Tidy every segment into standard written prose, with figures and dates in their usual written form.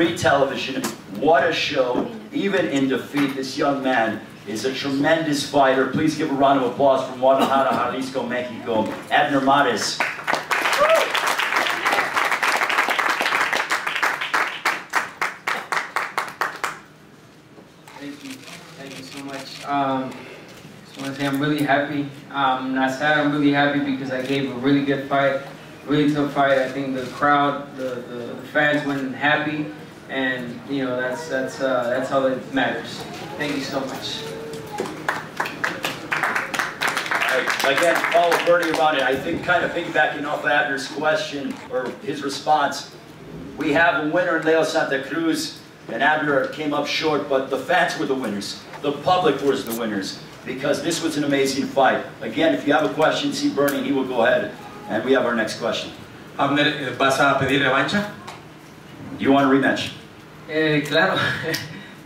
free television. What a show. Even in defeat, this young man is a tremendous fighter. Please give a round of applause from Guadalajara, Jalisco, Mexico, Abner. Thank you so much. Just want to say I'm really happy. Not sad, I'm really happy because I gave a really good fight, really tough fight. I think the crowd, the fans went happy, and you know that's all that matters. Thank you so much. Again, follow Bernie about it. I think kind of piggybacking off Abner's question or his response, we have a winner in Leo Santa Cruz, and Abner came up short, but the fans were the winners. The public was the winners, because this was an amazing fight. Again, if you have a question, see Bernie, he will go ahead. And we have our next question. Abner, ¿vas a pedir revancha? Do you want a rematch? Claro,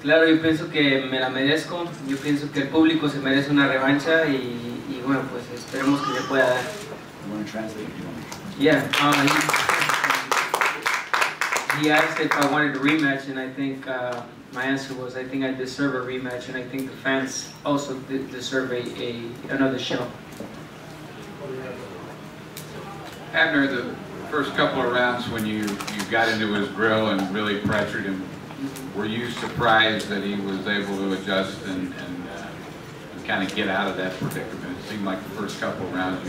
claro, yo pienso que me la merezco. Yo pienso que el público se merece una revancha y bueno, pues esperemos que se pueda dar. You want to translate? Yeah, he asked if I wanted a rematch, and I think my answer was I think I deserve a rematch, and I think the fans also deserve another show. Abner, the first couple of rounds when you got into his grill and really pressured him, were you surprised that he was able to adjust and kind of get out of that predicament? It seemed like the first couple of rounds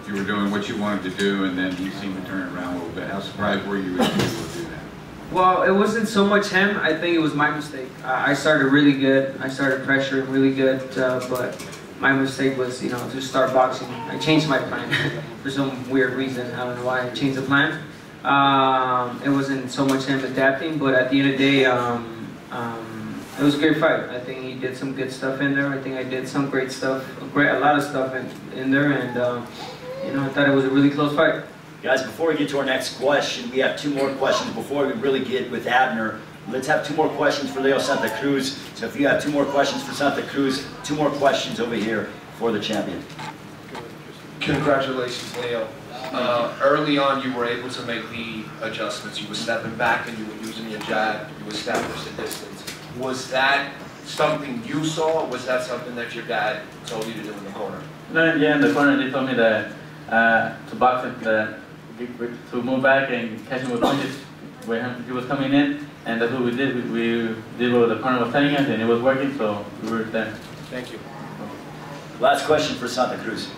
you were doing what you wanted to do, and then he seemed to turn it around a little bit. How surprised were you that he was able to do that? Well, it wasn't so much him. I think it was my mistake. I started really good. I started pressuring really good, but my mistake was, you know, to start boxing. I changed my plan for some weird reason. I don't know why I changed the plan. It wasn't so much him adapting, but at the end of the day, it was a great fight. I think he did some good stuff in there. I think I did some great stuff, a lot of stuff in there, and you know, I thought it was a really close fight. Guys, before we get to our next question, we have 2 more questions before we really get with Abner. Let's have 2 more questions for Leo Santa Cruz. So if you have 2 more questions for Santa Cruz, 2 more questions over here for the champion. Congratulations, Leo. Early on, you were able to make the adjustments. You were stepping back and you were using your jab. You established the distance. Was that something you saw, or was that something that your dad told you to do in the corner? No, yeah, in the corner they told me that to box him, to move back and catch him with punches where he was coming in, and that's what we did. We did what the corner was telling us, and it was working, so we were there. Thank you. Last question for Santa Cruz.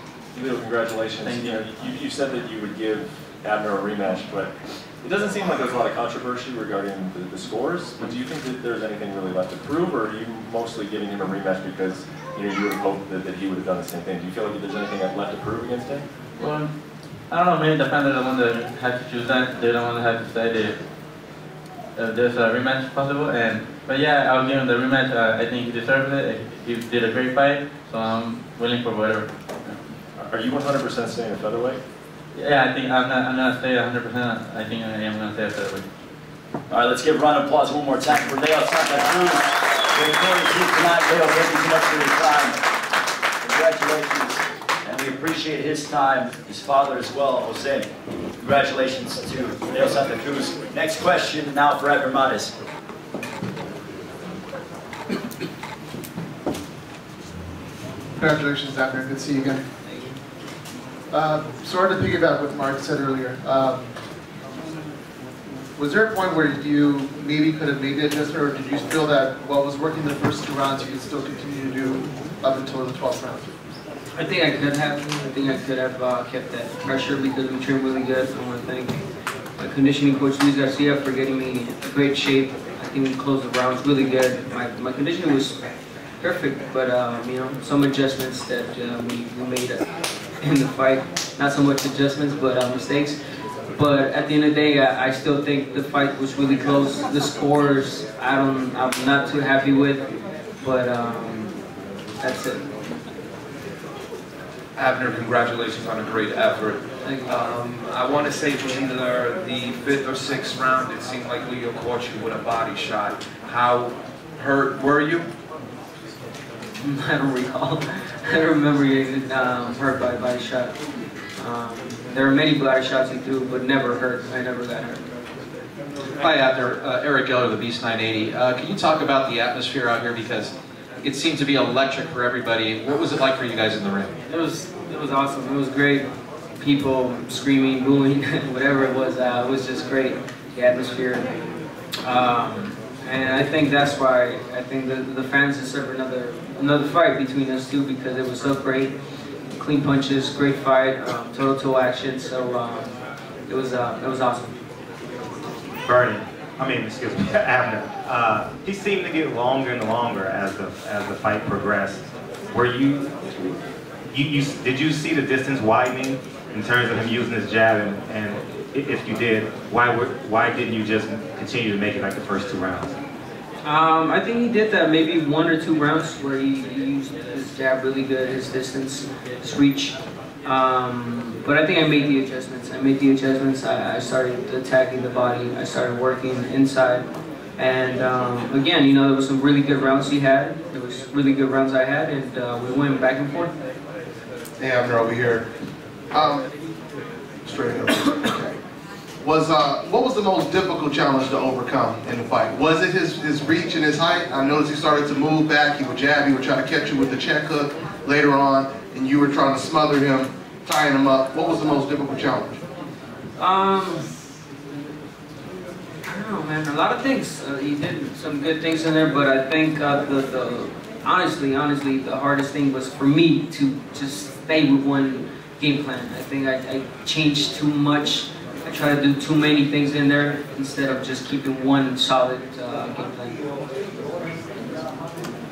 Leo, congratulations. Thank you. You said that you would give Abner a rematch, but it doesn't seem like there's a lot of controversy regarding the scores. But do you think that there's anything really left to prove, or are you mostly giving him a rematch because you would have hoped that he would have done the same thing? Do you feel like there's anything left to prove against him? Well, I don't know, maybe the fans are the one that had to choose that. They're the one that had to say that there's a rematch possible. But yeah, I'll give him the rematch. I think he deserves it. He did a great fight, so I'm willing for whatever. Are you 100% staying a featherweight? Yeah, I think I'm gonna stay 100%. I think I am gonna stay a featherweight. All right, let's give a round of applause one more time for Leo Santa Cruz. We're going to see tonight. Leo, thank you so much for your time. Congratulations. And we appreciate his time, his father as well, Jose. Congratulations to Leo Santa Cruz. Next question now for Abner. Congratulations, Abner. Good to see you again. Sorry to piggyback what Mark said earlier. Was there a point where you maybe could have made the adjustment, or did you feel that what was working the first 2 rounds you could still continue to do up until the 12th round? I think I could have. Kept that pressure because we trained really good. I want to thank my conditioning coach, Luis Garcia, for getting me in great shape. I think we closed the rounds really good. My conditioning was perfect, but you know, some adjustments that we made in the fight. Not so much adjustments, but mistakes. But at the end of the day, I still think the fight was really close. The scores, I'm not too happy with, but that's it. Abner, congratulations on a great effort. Thank you. I want to say it was either the 5th or 6th round. It seemed like Leo caught you with a body shot. How hurt were you? I don't recall. I don't remember getting hurt by a body shot. There were many body shots he threw, but never hurt. I never got hurt. Hi, Abner. Eric Geller, the Beast 980. Can you talk about the atmosphere out here, because it seemed to be electric for everybody. What was it like for you guys in the ring? It was awesome. It was great. People screaming, booing, whatever it was just great. The atmosphere. And I think that's why I think the fans deserve another fight between us two, because it was so great. Clean punches, great fight, toe-to-toe action. So it was awesome. Abner. He seemed to get longer and longer as the fight progressed. Did you see the distance widening in terms of him using his jab, and if you did, why didn't you just continue to make it like the first 2 rounds? I think he did that maybe 1 or 2 rounds where he used his jab really good, his distance, his reach. But I think I made the adjustments. I started attacking the body. I started working inside. And again, you know, there was some really good rounds he had. There was really good rounds I had, and we went back and forth. Hey, Abner, over here. Straight up. Okay. What was the most difficult challenge to overcome in the fight? Was it his reach and his height? I noticed he started to move back. He would jab. He would try to catch you with the check hook later on, and you were trying to smother him, tying him up. What was the most difficult challenge? I don't know, man. A lot of things. He did some good things in there, but I think honestly, the hardest thing was for me to just stay with one game plan. I think I changed too much. I tried to do too many things in there instead of just keeping one solid game plan.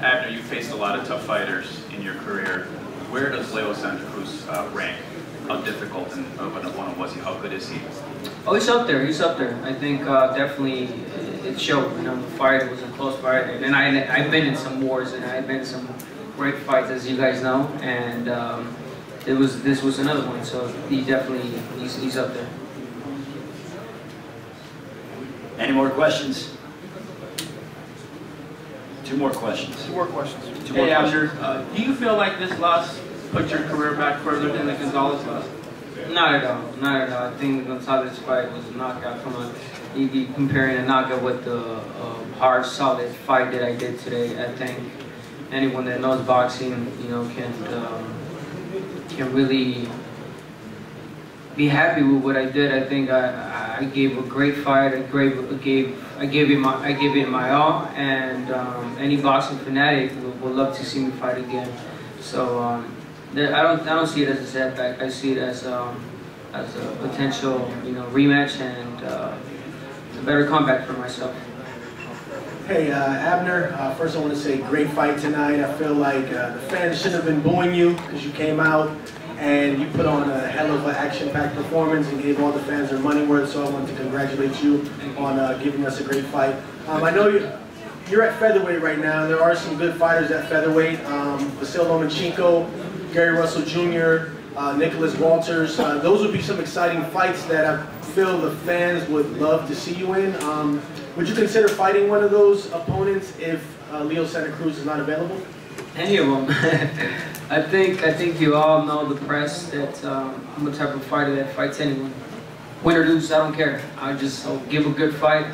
Abner, you faced a lot of tough fighters in your career. Where does Leo Santa Cruz rank? How difficult and of an opponent was he? How good is he? Oh, he's up there. I think definitely it showed. You know, the fight was a close fight, and I've been in some wars, and I've been in some great fights, as you guys know, and this was another one. So he's up there. Any more questions? 2 more questions. Hey, Abner, do you feel like this loss put your career back further than the Gonzalez loss? Not at all. I think the Gonzalez fight was a knockout. You'd be comparing a knockout with the hard, solid fight that I did today. I think anyone that knows boxing, you know, can really be happy with what I did. I think I gave a great fight. I gave it my all, and any boxing fanatic would love to see me fight again. So I don't see it as a setback. I see it as a potential, you know, rematch and a better comeback for myself. Hey, Abner, first I want to say great fight tonight. I feel like the fans shouldn't have been booing you because you came out and you put on a hell of an action-packed performance and gave all the fans their money worth, so I want to congratulate you on giving us a great fight. I know you're at featherweight right now. There are some good fighters at featherweight. Vasil Lomachenko, Gary Russell Jr., Nicholas Walters. Those would be some exciting fights that I feel the fans would love to see you in. Would you consider fighting one of those opponents if Leo Santa Cruz is not available? Any of them. I think you all know, the press, that I'm the type of fighter that fights anyone. Win or lose, I don't care. I'll give a good fight.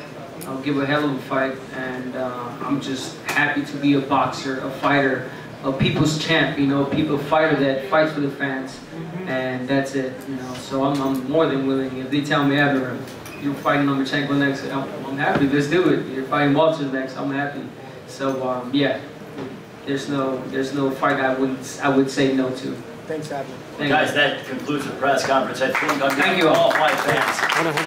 I'll give a hell of a fight, and I'm just happy to be a boxer, a fighter, a people's champ. You know, a fighter that fights for the fans, and that's it. You know, so I'm more than willing. If they tell me, Abner, you're fighting Lomachenko next, I'm happy. Let's do it. You're fighting Walters next, I'm happy. So yeah. There's no fight I would say no to. Thanks, Abner. Guys, that concludes the press conference. I think I'm going to all fight fans.